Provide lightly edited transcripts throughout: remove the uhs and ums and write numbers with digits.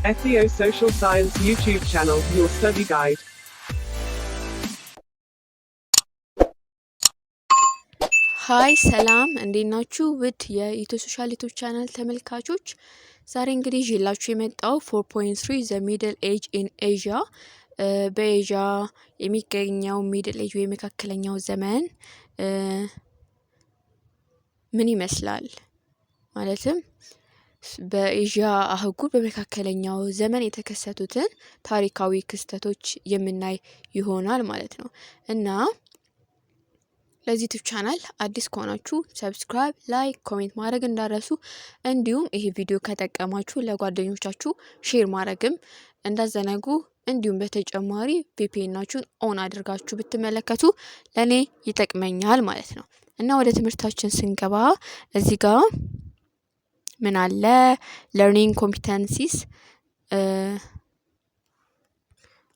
SEO Social Science YouTube channel, your study guide. ሃይ ሰላም እንዴት ናችሁ? ውድ የኢትዮ ሶሻል ዩቲዩብ ቻናል ተመልካቾች ዛሬ እንግዲህ ይዤላችሁ የመጣው 4.3 ዘ ሚድል ኤጅ ኢን ኤዥያ በኤዥያ የሚገኘው ሚድል ኤጅ የመካከለኛው ዘመን ምን ይመስላል ማለትም በኤዥያ አህጉር በመካከለኛው ዘመን የተከሰቱትን ታሪካዊ ክስተቶች የምናይ ይሆናል ማለት ነው እና ለዚህ ዩቲዩብ ቻናል አዲስ ከሆናችሁ ሰብስክራይብ፣ ላይክ፣ ኮሜንት ማድረግ እንዳረሱ እንዲሁም ይሄ ቪዲዮ ከጠቀማችሁ ለጓደኞቻችሁ ሼር ማድረግም እንዳዘነጉ እንዲሁም በተጨማሪ ቪፒኤናችሁን ኦን አድርጋችሁ ብትመለከቱ ለኔ ይጠቅመኛል ማለት ነው እና ወደ ትምህርታችን ስንገባ እዚህ ጋር ምን አለ learning competencies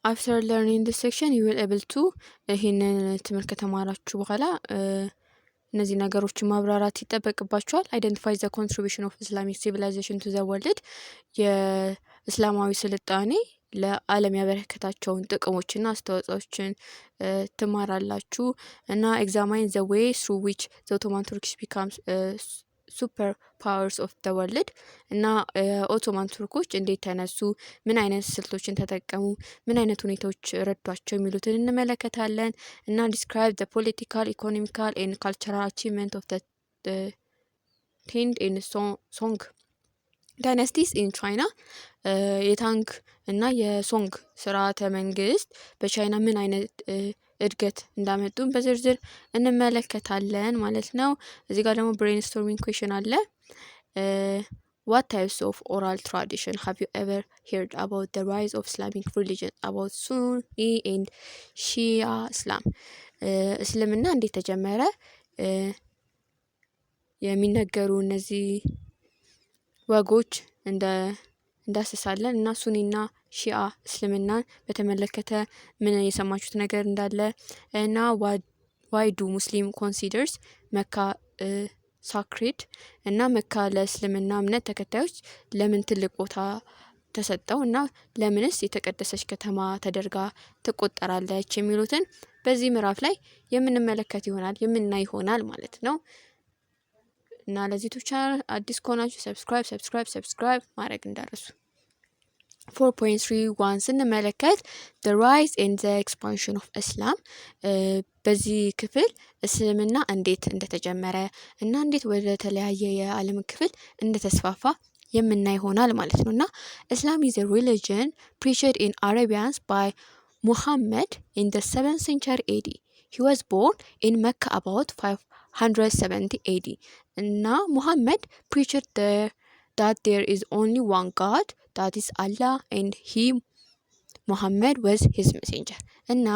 after learning this section you will able to ይሄንን ትምህርት ከተማራችሁ በኋላ እነዚህ ነገሮችን ማብራራት ይጠበቅባችኋል። identify the contribution of Islamic civilization to the world የእስላማዊ ስልጣኔ ለዓለም ያበረከታቸውን ጥቅሞችና አስተዋጽኦችን ትማራላችሁ እና examine the way through which the Ottoman Turks becomes super powers of the world እና ኦቶማን ቱርኮች እንዴት ተነሱ፣ ምን አይነት ስልቶችን ተጠቀሙ፣ ምን አይነት ሁኔታዎች ረዷቸው የሚሉትን እንመለከታለን እና describe the political, economical and cultural achievement of the Tang and Song dynasties in China የታንግ እና የሶንግ ስርዓተ መንግስት በቻይና ምን አይነት እድገት እንዳመጡን በዝርዝር እንመለከታለን ማለት ነው። እዚህ ጋር ደግሞ ብሬንስቶርሚንግ ኩዌስችን አለ። what types of oral tradition have you ever heard about the rise of Islamic religion about Sunni and Shia Islam እስልምና እንዴት ተጀመረ የሚነገሩ እነዚህ ወጎች እንዳስሳለን እና ሱኒና ሺአ እስልምናን በተመለከተ ምን የሰማችሁት ነገር እንዳለ እና why do Muslim considers መካ sacred እና መካ ለእስልምና እምነት ተከታዮች ለምን ትልቅ ቦታ ተሰጠው እና ለምንስ የተቀደሰች ከተማ ተደርጋ ትቆጠራለች የሚሉትን በዚህ ምዕራፍ ላይ የምንመለከት ይሆናል የምናይ ይሆናል ማለት ነው። እና ለዚህ ዩቲዩብ ቻናል አዲስ ከሆናችሁ ሰብስክራይብ ማድረግ እንዳረሱ። 4.31 ስንመለከት the rise and the expansion of Islam በዚህ ክፍል እስልምና እንዴት እንደተጀመረ እና እንዴት ወደ ተለያየ የዓለም ክፍል እንደተስፋፋ የምናይ ይሆናል ማለት ነው እና Islam is a religion preached in Arabians by Muhammad in the 7th century AD. He was born in Mecca about 570 AD. እና ሙሐመድ preached that there is only one God, that is Allah, and he Muhammad was his messenger. እና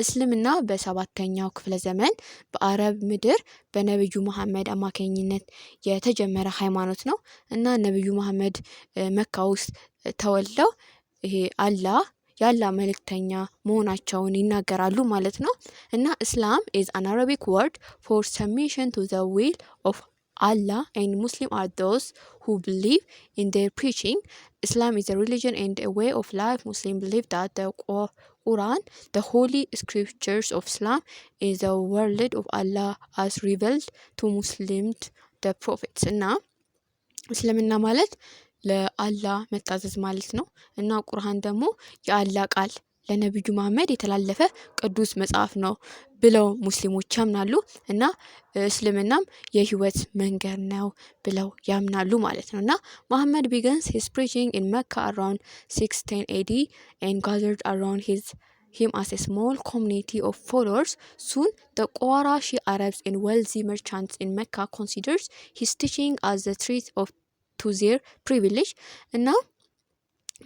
እስልምና በሰባተኛው ክፍለ ዘመን በአረብ ምድር በነብዩ መሐመድ አማካኝነት የተጀመረ ሃይማኖት ነው እና ነብዩ መሐመድ መካ ውስጥ ተወልደው ይሄ አላህ ያላ መልእክተኛ መሆናቸውን ይናገራሉ ማለት ነው እና Islam is an Arabic word for submission to the will of Allah, and Muslim are those who believe in their preaching. Islam is a religion and a way of life. Muslims believe that the Quran, the holy scriptures of Islam, is the word of Allah as revealed to Muslims, the prophets. እና እስልምና ማለት ለአላህ መታዘዝ ማለት ነው እና ቁርአን ደግሞ የአላህ ቃል ለነብዩ መሐመድ የተላለፈ ቅዱስ መጽሐፍ ነው ብለው ሙስሊሞች ያምናሉ እና እስልምናም የህይወት መንገድ ነው ብለው ያምናሉ ማለት ነው እና መሐመድ begins his preaching in Mecca around 610 AD and gathered around him as a small community of followers. Soon the Quraysh Arabs and wealthy merchants in Mecca considered his teaching as the threat to their privilege. እና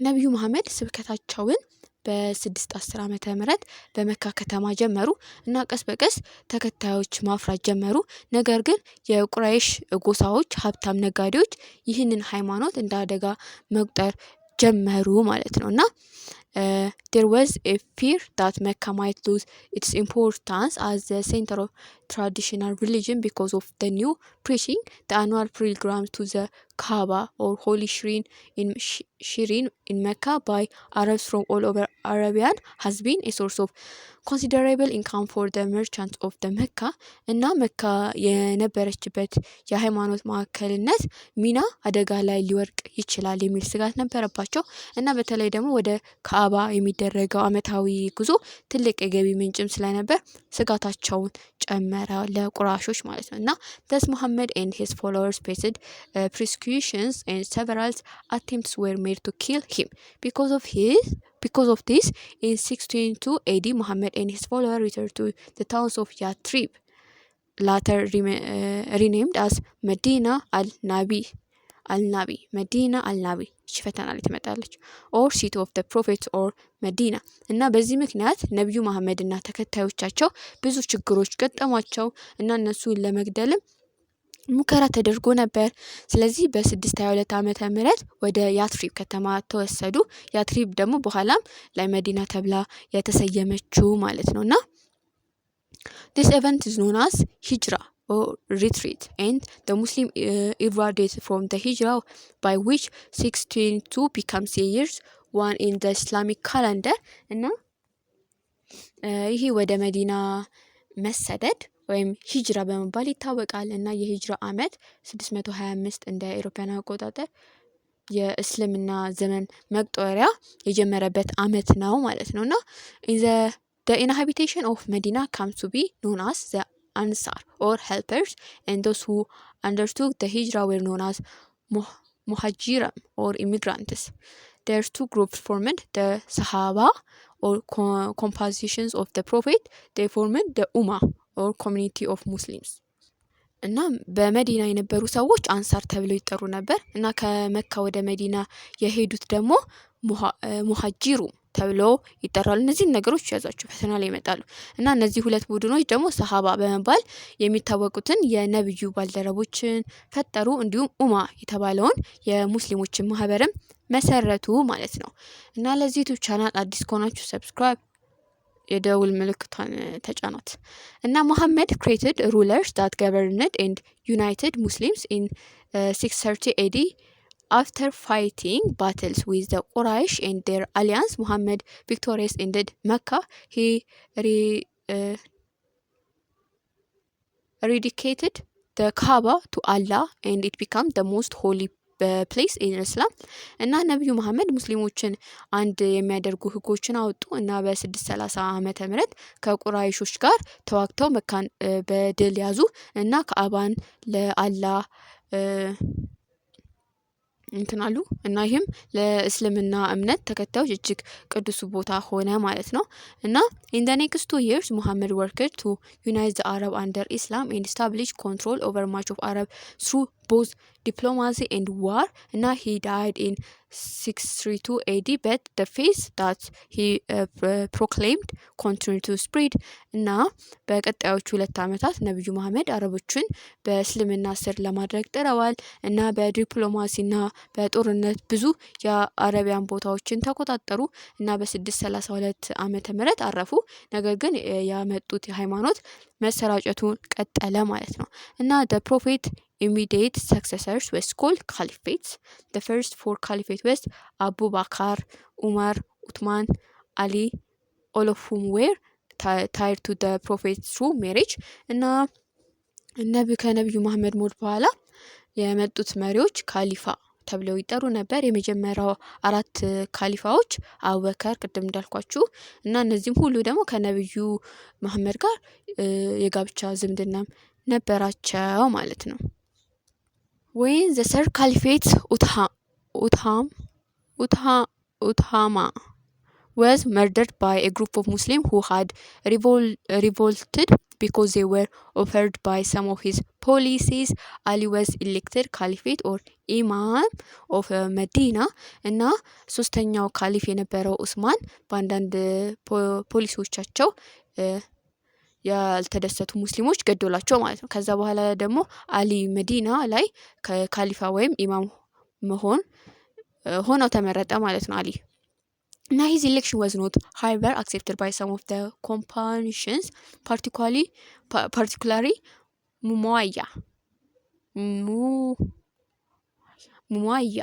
ነብዩ መሐመድ ስብከታቸውን በ610 ዓመተ ምህረት በመካ ከተማ ጀመሩ እና ቀስ በቀስ ተከታዮች ማፍራት ጀመሩ። ነገር ግን የቁረይሽ ጎሳዎች ሀብታም ነጋዴዎች ይህንን ሃይማኖት እንደ አደጋ መቁጠር ጀመሩ ማለት ነውና there was a fear that Mecca might lose its importance as the center of traditional religion because of the new preaching. The annual pilgrimage to the Kaaba or Holy Shireen in Mecca by Arabs from all over Arabia has been a source of considerable income for the merchants of the Mecca እና መካ የነበረችበት የሃይማኖት ማዕከልነት ሚና አደጋ ላይ ሊወድቅ ይችላል የሚል ስጋት ነበረባቸው እና በተለይ ደግሞ ወደ ካዕባ የሚደረገው ዓመታዊ ጉዞ ትልቅ የገቢ ምንጭም ስለነበር ስጋታቸውን ጨመረ ለቁራሾች ማለት ነው እና thus Muhammad and his followers faced persecutions and several attempts were made to kill him because of this in 622 AD Muhammad and his followers returned to the towns of Yathrib, later renamed as Medina al-Nabi Medina al-Nabi ፈተና ላይ ትመጣለች or city of the prophets or መዲና እና በዚህ ምክንያት ነብዩ መሐመድ እና ተከታዮቻቸው ብዙ ችግሮች ገጠሟቸው እና እነሱን ለመግደልም ሙከራ ተደርጎ ነበር ስለዚህ በ622 ዓመተ ምህረት ወደ ያትሪብ ከተማ ተወሰዱ ያትሪብ ደግሞ በኋላም ላይ መዲና ተብላ የተሰየመችው ማለት ነውና this event is known as hijra or retreat and the Muslim era date from the hijra by which 622 becomes a years one in the Islamic calendar እና ይሄ ወደ መዲና መሰደድ ወይም ሂጅራ በመባል ይታወቃል እና የሂጅራ ዓመት 625 እንደ አውሮፓውያን አቆጣጠር የእስልምና ዘመን መቁጠሪያ የጀመረበት ዓመት ነው ማለት ነውና the inhabitation of Medina comes to be known as the Ansar or helpers and those who undertook the hijra were known as muhajirin or immigrants there are two groups formed the Sahaba or compositions of the prophet they formed the Ummah or community of Muslims እና በመዲና የነበሩ ሰዎች አንሳር ተብለው ይጠሩ ነበር እና ከመካ ወደ መዲና የሄዱት ደግሞ ሙሃጂሩ ተብለው ይጠራሉ እነዚህ ነገሮች ያዛችሁ ፈተና ላይ ይመጣሉ እና እነዚህ ሁለት ቡድኖች ደግሞ ሰሃባ በመባል የሚታወቁትን የነብዩ ባልደረቦችን ፈጠሩ እንዲሁም ኡማ የተባለውን የሙስሊሞችን ማህበርም መሰረቱ ማለት ነው እና ለዚህ ዩቲዩብ ቻናል አዲስ ከሆናችሁ ሰብስክራይብ የደውል ምልክቷን ተጫኑት እና Muhammad created rulers that governed and united Muslims in 630 AD after fighting battles with the Quraysh and their alliance Muhammad victorious ended Mecca he dedicated the Kaaba to Allah and it became the most holy place in Islam እና ነብዩ መሐመድ ሙስሊሞችን አንድ የሚያደርጉ ህጎችን አወጡ እና በ630 ዓመተ ምህረት ከቁራይሾች ጋር ተዋግተው መካን በድል ያዙ እና ካዕባን ለአላህ እንትናሉ እና ይሄም ለእስልምና እምነት ተከታዮች እጅግ ቅዱስ ቦታ ሆነ ማለት ነው እና in the next 2 years Muhammad worked to unite the Arab under Islam and establish control over much of Arab through both diplomacy and war and he died in 632 AD but the faith that he proclaimed continued to spread እና በቀጣዮቹ 2 ዓመታት ነብዩ መሐመድ አረቦችን በእስልምና ስር ለማድረግ ጥረዋል እና በዲፕሎማሲና በጦርነት ብዙ የአረቢያን ቦታዎችን ተቆጣጠሩ እና በ632 ዓመተ ምህረት አረፉ ነገር ግን ያመጡት የሃይማኖት መሰራጨቱን ቀጠለ ማለት ነው እና the prophet immediate successors were called caliphates the first 4 caliphate was Abu Bakr Umar Uthman Ali all of whom were tied to the prophet through marriage እና ከነብዩ መሐመድ ሞት በኋላ የመጡት መሪዎች ካሊፋ ተብለው ይጠሩ ነበር የመጀመሪያው 4 ካሊፋዎች አቡበከር ቅድም እንዳልኳችሁ እና እነዚህም ሁሉ ደግሞ ከነብዩ መሐመድ ጋር የጋብቻ ዝምድና ነበራቸው ማለት ነው when the third caliphate Uthama was murdered by a group of Muslims who had revolted because they were offered by some of his policies Ali was elected caliphate or imam of Medina እና ሶስተኛው ካሊፍ የነበረው ኡስማን በአንዳንድ ፖሊሲዎቻቸው ያልተደሰቱ ሙስሊሞች ገደሏቸው ማለት ነው ከዛ በኋላ ደግሞ አሊ መዲና ላይ ካሊፋ ወይም ኢማም ሆነው ተመረጠ ማለት ነው አሊ Now his election was not, however, accepted by some of the companions, particularly Muawiyah. Muawiyah,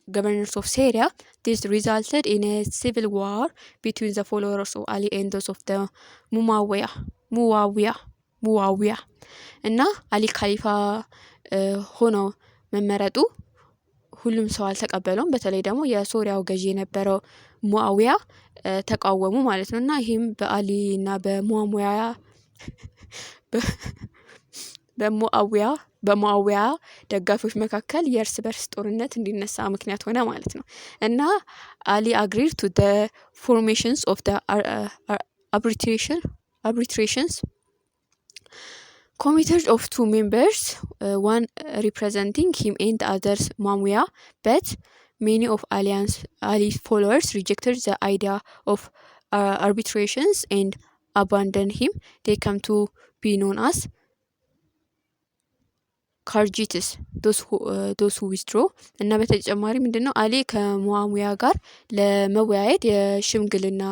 governors of Syria. This resulted in a civil war between the followers of Ali and those of the ሙዋዊያ እና አሊ ካሊፋ ሆነው መመረጡ ሁሉም ሰው አልተቀበለውም። በተለይ ደግሞ የሶሪያው ገዢ የነበረው ሙአዊያ ተቃወሙ ማለት ነው። እና ይህም በአሊ እና በሙአዊያ ደጋፊዎች መካከል የእርስ በርስ ጦርነት እንዲነሳ ምክንያት ሆነ ማለት ነው። እና አሊ agreed to the formations of the arbitrations committed of two members, one representing him and the others Muawiyah, but many of Ali's followers rejected the idea of arbitrations and abandoned him. They come to be known as ካርጂትስ ዶስ ዊዝድሮ እና በተጨማሪ ምንድነው አሊ ከሙአዊያ ጋር ለመወያየት የሽምግልና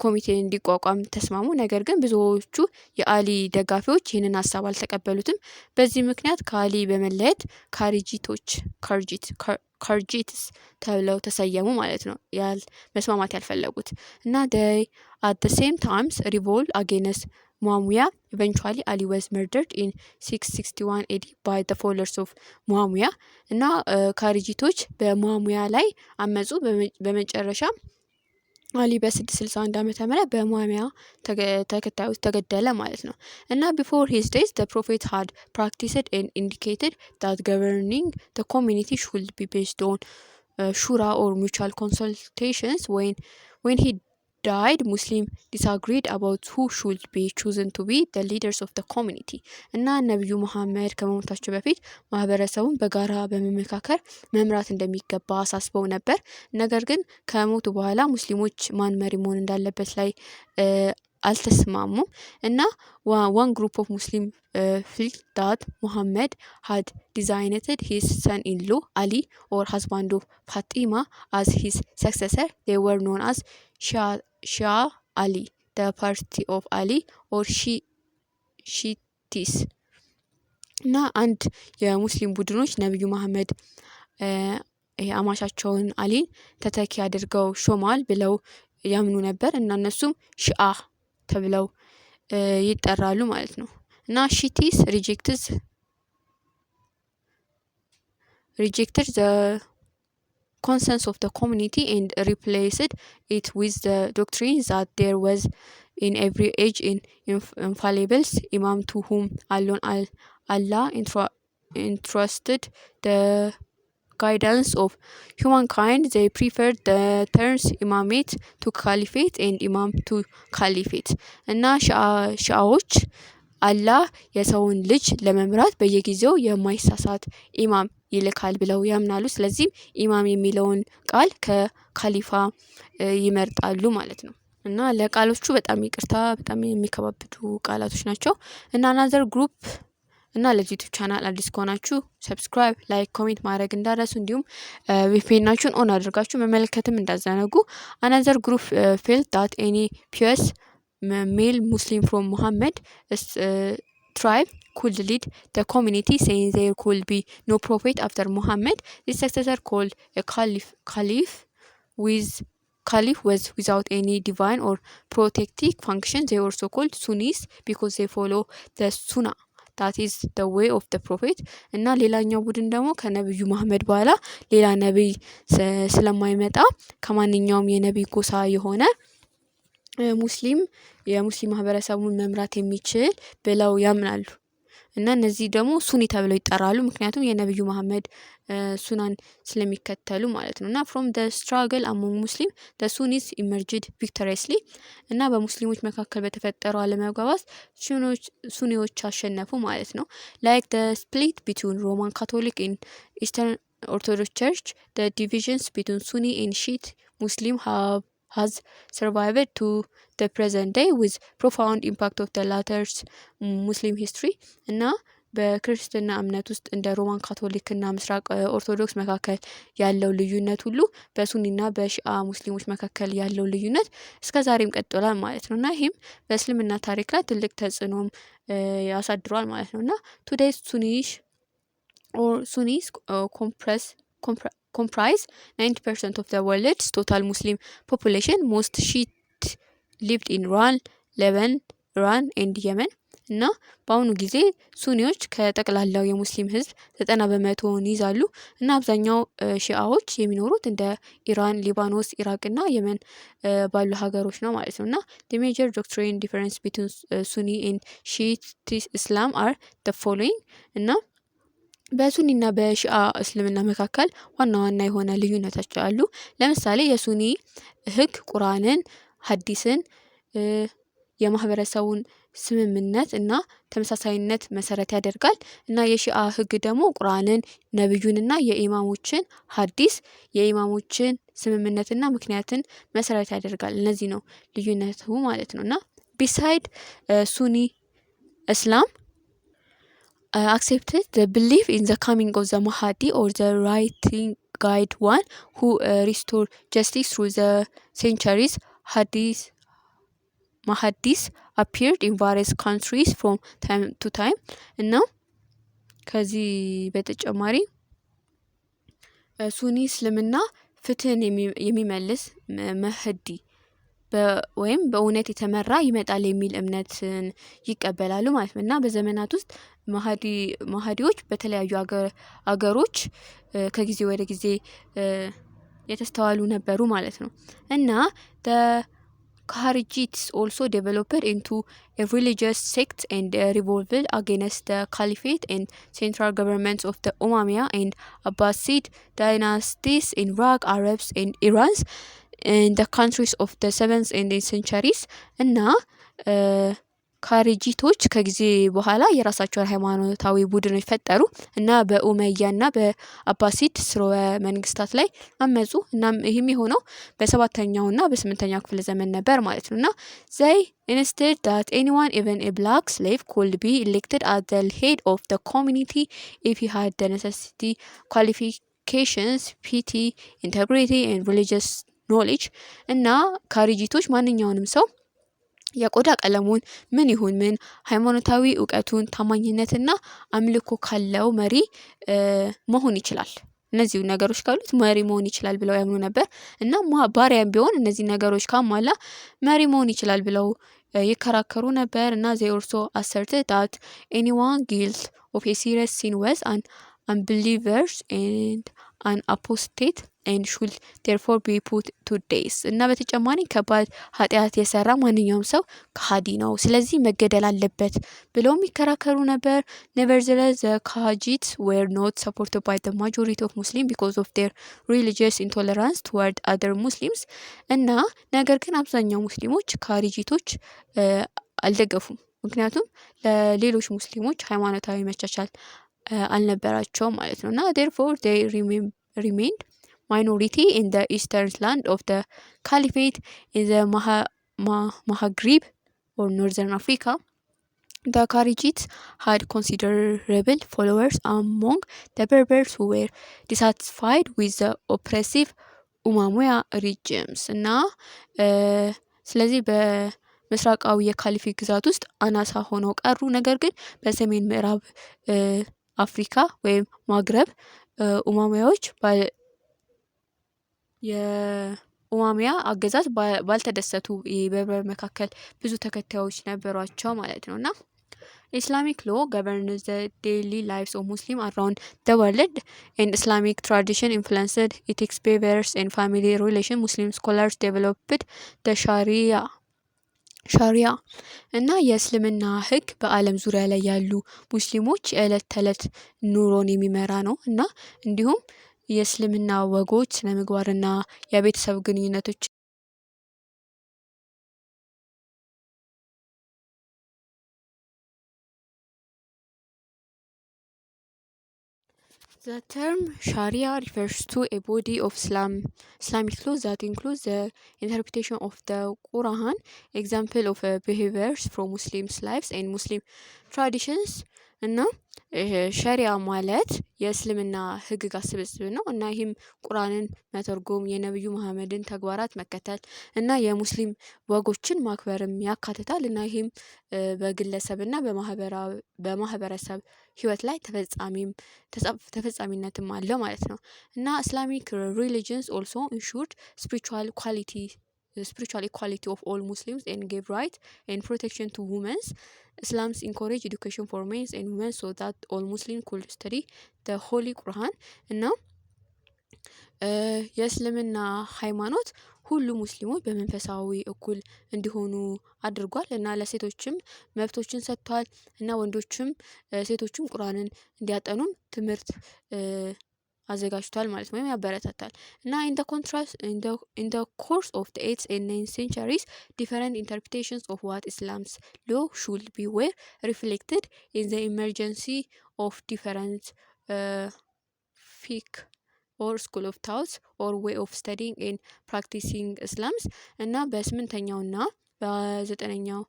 ኮሚቴ እንዲቋቋም ተስማሙ። ነገር ግን ብዙዎቹ የአሊ ደጋፊዎች ይህንን ሀሳብ አልተቀበሉትም። በዚህ ምክንያት ከአሊ በመለየት ካርጂትስ ተብለው ተሰየሙ ማለት ነው። መስማማት ያልፈለጉት እና at the same times revolt against Muawiyah. Eventually Ali was murdered in 661 AD by the followers of Muawiyah እና ካርጂቶች በሙአዊያ ላይ አመጹ። በመጨረሻ አሊ በ661 ዓመተ ምህረት በሙአዊያ ተከታዮች ተገደለ ማለት ነው። እና before his death the prophet had practiced and indicated that governing the community should be based on shura or mutual consultations. When he died, Muslim disagreed about who should be chosen to be the leaders of the community. እና ነብዩ መሐመድ ከመሞታቸው በፊት ማህበረሰቡን በጋራ በመመካከር መምራት እንደሚገባ አሳስበው ነበር። ነገር ግን ከሞቱ በኋላ ሙስሊሞች ማን መሪ መሆን እንዳለበት ላይ አልተስማሙም። እና one group of Muslim felt that Muhammad had designated his son-in-law Ali or husband of Fatima as his successor. They were known as Shia Ali, the party of Ali, or Shiites. እና አንድ የሙስሊም ቡድኖች ነብዩ መሐመድ አማሻቸውን አሊን ተተኪ አድርገው ሾማል ብለው ያምኑ ነበር እና እነሱም ሺአ ተብለው ይጠራሉ ማለት ነው። እና ሺቲስ rejected the consensus of the community and replaced it with the doctrine that there was in every age an infallible imam to whom alone Allah entrusted the guidance of humankind. They preferred the terms imamate to caliphate and imam to caliphate. እና ሺአዎች አላህ የሰውን ልጅ ለመምራት በየጊዜው የማይሳሳት ኢማም ይልካል ብለው ያምናሉ። ስለዚህም ኢማም የሚለውን ቃል ከካሊፋ ይመርጣሉ ማለት ነው። እና ለቃሎቹ በጣም ይቅርታ፣ በጣም የሚከባብዱ ቃላቶች ናቸው። እና አናዘር ግሩፕ እና ለዚህ ዩቲዩብ ቻናል አዲስ ከሆናችሁ ሰብስክራይብ፣ ላይክ፣ ኮሜንት ማድረግ እንዳረሱ እንዲሁም ቪፒኤናችሁን ኦን አድርጋችሁ መመልከትም እንዳዘነጉ። አናዘር ግሩፕ felt that any pious male Muslim from Muhammad tribe could lead the community, saying there could be no prophet after Muhammad. This successor called a caliph was without any divine or protective function. They were also called Sunnis because they follow the Sunnah, that is the way of the prophet. እና ሌላኛው ቡድን ደግሞ ከነብዩ መሐመድ በኋላ ሌላ ነብይ ስለማይመጣ ከማንኛውም የነብይ ጎሳ የሆነ የሙስሊም ማህበረሰቡን መምራት የሚችል ብለው ያምናሉ። እና እነዚህ ደግሞ ሱኒ ተብለው ይጠራሉ፣ ምክንያቱም የነብዩ መሐመድ ሱናን ስለሚከተሉ ማለት ነው። እና from the struggle among Muslim the Sunnis emerged victoriously. እና በሙስሊሞች መካከል በተፈጠረው አለመግባባት ሱኒዎች አሸነፉ ማለት ነው። like the split between Roman Catholic and Eastern Orthodox Church, the divisions between Sunni and Shiite Muslim has survived to the present day with profound impact of the latter's Muslim history. እና በክርስትና እምነት ውስጥ እንደ ሮማን ካቶሊክ እና ምስራቅ ኦርቶዶክስ መካከል ያለው ልዩነት ሁሉ በሱኒና በሺአ ሙስሊሞች መካከል ያለው ልዩነት እስከ ዛሬም ቀጥሏል ማለት ነው እና ይህም በእስልምና ታሪክ ላይ ትልቅ ተጽዕኖም ያሳድሯል ማለት ነው እና ቱዴይ Sunnis comprise 90% of the world's total Muslim population. Most Shiite lived in Iran and Yemen እና በአሁኑ ጊዜ ሱኒዎች ከጠቅላላው የሙስሊም ህዝብ 90% ይዛሉ እና አብዛኛው ሺአዎች የሚኖሩት እንደ ኢራን፣ ሊባኖስ፣ ኢራቅና የመን ባሉ ሀገሮች ነው ማለት ነው እና the major doctrine difference between Sunni and Shiite Islam are the following እና በሱኒና በሺአ እስልምና መካከል ዋና ዋና የሆነ ልዩነቶች አሉ። ለምሳሌ የሱኒ ህግ ቁርአንን፣ ሐዲስን፣ የማህበረሰቡን ስምምነት እና ተመሳሳይነት መሰረት ያደርጋል እና የሺአ ህግ ደግሞ ቁርአንን፣ ነብዩንና የኢማሞችን ሐዲስ፣ የኢማሞችን ስምምነትና ምክንያትን መሰረት ያደርጋል። እነዚህ ነው ልዩነቱ ማለት ነው እና beside Sunni Islam accepted the belief in the coming of the Mahdi or the writing guide one who restore justice through the centuries. Mahdis appeared in various countries from time to time እና ከዚህ በተጨማሪ ሱኒ እስልምና ፍትህን የሚመልስ መህዲ ወይም በእውነት የተመራ ይመጣል የሚል እምነትን ይቀበላሉ ማለት ነው እና በዘመናት ውስጥ ማህዲዎች በተለያዩ አገሮች ከጊዜ ወደ ጊዜ የተስተዋሉ ነበሩ ማለት ነው እና the Kharijites also developed into a religious sect and revolted against the caliphate and central governments of the Umayyad and Abbasid dynasties in Iraq, Arabs and Iran in the countries of the 7th and 8th centuries እና ካሪጂቶች ከጊዜ በኋላ የራሳቸውን ሃይማኖታዊ ቡድኖች ፈጠሩ እና በኡመያና በአባሲድ ስርወ መንግስታት ላይ አመጹ እና ይህም የሆነው በ7ኛውና በ8ኛው ክፍለ ዘመን ነበር ማለት ነው እና they insisted that anyone even a black slave could be elected as the head of the community if he had the necessary qualifications, piety, integrity and religious knowledge እና ካሪጂቶች ማንኛውንም ሰው የቆዳ ቀለሙን ምን ይሁን ምን ሃይማኖታዊ ዕውቀቱን ታማኝነትና አምልኮ ካለው መሪ መሆን ይችላል እነዚህ ነገሮች ካሉት መሪ መሆን ይችላል ብለው ያምኑ ነበር እና ባሪያም ቢሆን እነዚህ ነገሮች ካሟላ መሪ መሆን ይችላል ብለው ይከራከሩ ነበር እና they also asserted that anyone guilty of a serious sin was an unbeliever and an apostate and should therefore be put to death እና በተጨማሪ ከባድ ኃጢአት የሰራ ማንኛውም ሰው ከሃዲ ነው ስለዚህ መገደል አለበት ብለውም ይከራከሩ ነበር nevertheless the Khajiits were not supported by the majority of Muslims because of their religious intolerance toward other Muslims እና ነገር ግን አብዛኛው ሙስሊሞች ካሪጂቶች አልደገፉም ምክንያቱም ለሌሎች ሙስሊሞች ሃይማኖታዊ መቻቻል አልነበራቸውም ማለት ነውና therefore they remained minority in the eastern land of the caliphate in the Maghreb or northern Africa. The Kharijites had considerable followers among the Berbers who were dissatisfied with the oppressive Umayyad regimes እና ስለዚህ በምስራቃዊ የካሊፌት ግዛት ውስጥ አናሳ ሆነው ቀሩ ነገር ግን በሰሜን ምዕራብ አፍሪካ ወይም ማግረብ ኡማሚያዎች የኡማሚያ አገዛዝ ባልተደሰቱ በበርበር መካከል ብዙ ተከታዮች ነበሯቸው ማለት ነውና Islamic law governs the daily lives of Muslims around the world and Islamic tradition influenced ethics, behaviors and family relations. Muslim scholars developed the ሻሪያ እና የእስልምና ህግ በአለም ዙሪያ ላይ ያሉ ሙስሊሞች የዕለት ተዕለት ኑሮን የሚመራ ነው እና እንዲሁም የእስልምና ወጎች ስነ ምግባርና የቤተሰብ ግንኙነቶች The term Sharia refers to a body of Islamic law that includes the interpretation of the Quran, example of behaviors from Muslims' lives and Muslim traditions እና ሸሪያ ማለት የእስልምና ህግጋት ስብስብ ነው እና ይህም ቁርአንን መተርጎም፣ የነብዩ መሐመድን ተግባራት መከተል እና የሙስሊም ወጎችን ማክበርም ያካትታል እና ይህም በግለሰብና በማህበረሰብ ህይወት ላይ ተፈጻሚነትም አለው ማለት ነው እና ኢስላሚክ ሪሊጅንስ ኦልሶ ኢንሹርድ spiritual equality of all Muslims and gave right and protection to women. Islam's encourage education for men and women so that all Muslims could study the Holy Quran. እና የእስልምና ሃይማኖት ሁሉ ሙስሊሞች በመንፈሳዊ እኩል እንዲሆኑ አድርጓል እና ለሴቶችም መብቶችን ሰጥቷል እና ወንዶችም ሴቶችም ቁርአንን እንዲያጠኑም ትምህርት አዘጋጅቷል ማለት ነው፣ ያበረታታል እና in the course of the 8th and 9th centuries different interpretations of what Islam's law should be were reflected in the emergence of different fiqh or school of thought or way of studying and practicing Islam's እና በ8ኛውና በ9ኛው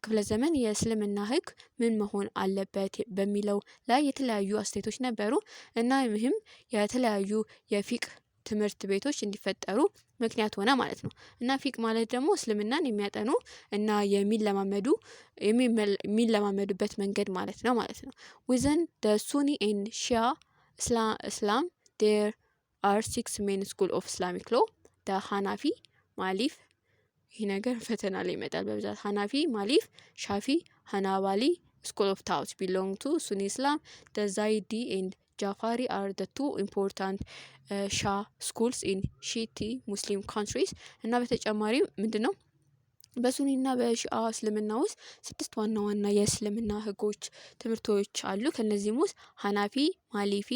ክፍለ ዘመን የእስልምና ህግ ምን መሆን አለበት በሚለው ላይ የተለያዩ አስተያየቶች ነበሩ እና ይህም የተለያዩ የፊቅ ትምህርት ቤቶች እንዲፈጠሩ ምክንያት ሆነ ማለት ነው እና ፊቅ ማለት ደግሞ እስልምናን የሚያጠኑ እና የሚለማመዱበት መንገድ ማለት ነው within the Sunni and Shia Islam there are 6 main school of Islamic law. the Hanafi, Malif, ይህ ነገር ፈተና ላይ ይመጣል በብዛት ሐናፊ፣ ማሊፍ፣ ሻፊ፣ ሐናባሊ school of thought belong to Sunni Islam. The Zaidi and Jafari are the two important Shia schools in Shiite Muslim countries. እና በተጨማሪ ምንድነው በሱኒና በሺአ እስልምና ውስጥ 6 ዋና ዋና የእስልምና ህጎች ትምህርቶች አሉ። ከነዚህም ውስጥ ሐናፊ፣ ማሊፊ፣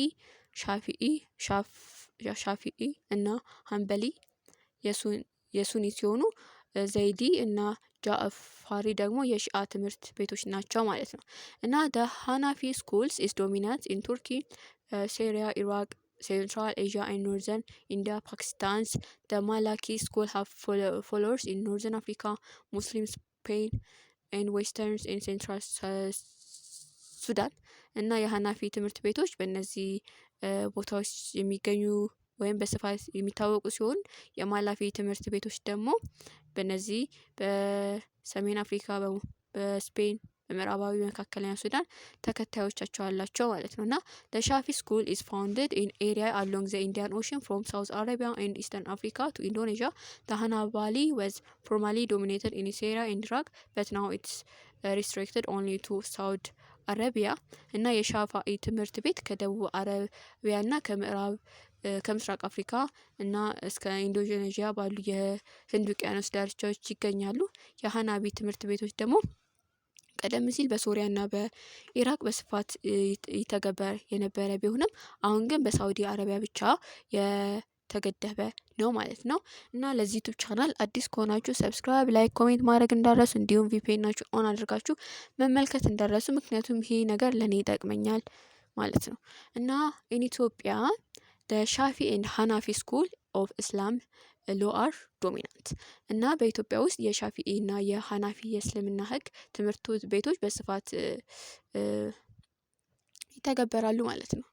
ሻፊኢ እና ሐንበሊ የሱኒ ሲሆኑ ዘይዲ እና ጃፋሪ ደግሞ የሺአ ትምህርት ቤቶች ናቸው ማለት ነው እና the Hanafi schools is dominant in Turkey, Syria, Iraq, Central Asia and Northern India, Pakistan. The Maliki school have followers in Northern Africa, Muslim Spain and Western and Central Sudan. እና የሐናፊ ትምህርት ቤቶች በእነዚህ ቦታዎች የሚገኙ ወይም በስፋት የሚታወቁ ሲሆን የማላፊ ትምህርት ቤቶች ደግሞ በእነዚህ በሰሜን አፍሪካ፣ በስፔን፣ በምዕራባዊ መካከለኛ ሱዳን ተከታዮቻቸው አላቸው ማለት ነው እና the Shafi school is founded in area along the Indian Ocean from South Arabia and Eastern Africa to Indonesia. The Hanbali was formerly dominated in Syria and Iraq, but now it's restricted only to Saudi Arabia. እና የሻፋኢ ትምህርት ቤት ከደቡብ አረቢያና ከምስራቅ አፍሪካ እና እስከ ኢንዶኔዥያ ባሉ የህንድ ውቅያኖስ ዳርቻዎች ይገኛሉ። የሐናቢ ትምህርት ቤቶች ደግሞ ቀደም ሲል በሶሪያና በኢራቅ በስፋት ይተገበር የነበረ ቢሆንም አሁን ግን በሳውዲ አረቢያ ብቻ የተገደበ ነው ማለት ነው እና ለዚህ ዩቲዩብ ቻናል አዲስ ከሆናችሁ ሰብስክራይብ፣ ላይክ፣ ኮሜንት ማድረግ እንዳረሱ እንዲሁም ቪፒኤናችሁ ኦን አድርጋችሁ መመልከት እንዳረሱ ምክንያቱም ይሄ ነገር ለኔ ይጠቅመኛል ማለት ነው እና ኢትዮጵያ the Shafi and Hanafi school of Islam law are dominant. እና በኢትዮጵያ ውስጥ የሻፊኢ እና የሐናፊ የእስልምና ህግ ትምህርት ቤቶች በስፋት ይተገበራሉ ማለት ነው።